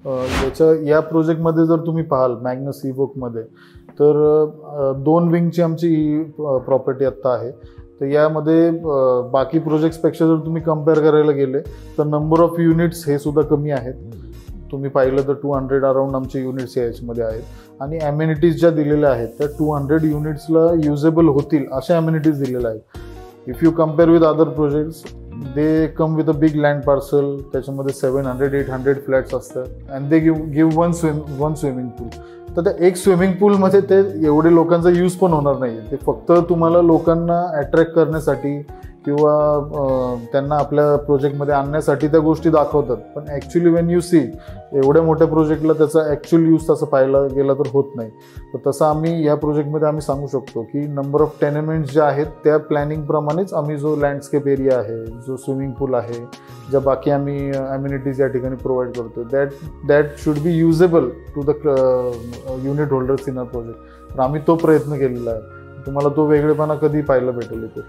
या प्रोजेक्टमध्ये जर तुम्ही पाहाल मॅग्नस इवोकमध्ये, तर 2 विंगची आमची प्रॉपर्टी आत्ता आहे. तर यामध्ये बाकी प्रोजेक्ट्सपेक्षा जर तुम्ही कम्पेअर करायला गेले तर नंबर ऑफ युनिट्स हे सुद्धा कमी आहेत. तुम्ही पाहिलं तर 200 अराउंड आमचे युनिट्स याच्यामध्ये आहेत आणि ॲम्युनिटीज ज्या दिलेल्या आहेत त्या 200 युनिट्सला युजेबल होतील अशा ॲम्युनिटीज दिलेल्या आहेत. If you compare with other projects, they come with a big land parcel, त्याच्यामध्ये 700-800 फ्लॅट्स असतात and they give one swimming pool. तर त्या एक स्विमिंग पूलमध्ये ते एवढे लोकांचा यूज पण होणार नाही. ते फक्त तुम्हाला लोकांना अट्रॅक्ट करण्यासाठी किंवा त्यांना आपल्या प्रोजेक्टमध्ये आणण्यासाठी त्या गोष्टी दाखवतात. पण ॲक्च्युली वेन यू सी एवढ्या मोठ्या प्रोजेक्टला त्याचा ॲक्च्युअल यूज तसं पाहायला गेला तर होत नाही. तर तसं आम्ही या प्रोजेक्टमध्ये आम्ही सांगू शकतो की नंबर ऑफ टेनेमेंट्स ज्या आहेत त्या प्लॅनिंगप्रमाणेच आम्ही जो लँडस्केप एरिया आहे, जो स्विमिंग पूल आहे, ज्या बाकी आम्ही ॲम्युनिटीज या ठिकाणी प्रोव्हाइड करतो, that should be usable to the unit holders in a project. तर आम्ही तो प्रयत्न केलेला आहे. तुम्हाला तो वेगळेपणा कधी पाहायला भेटेल इथे.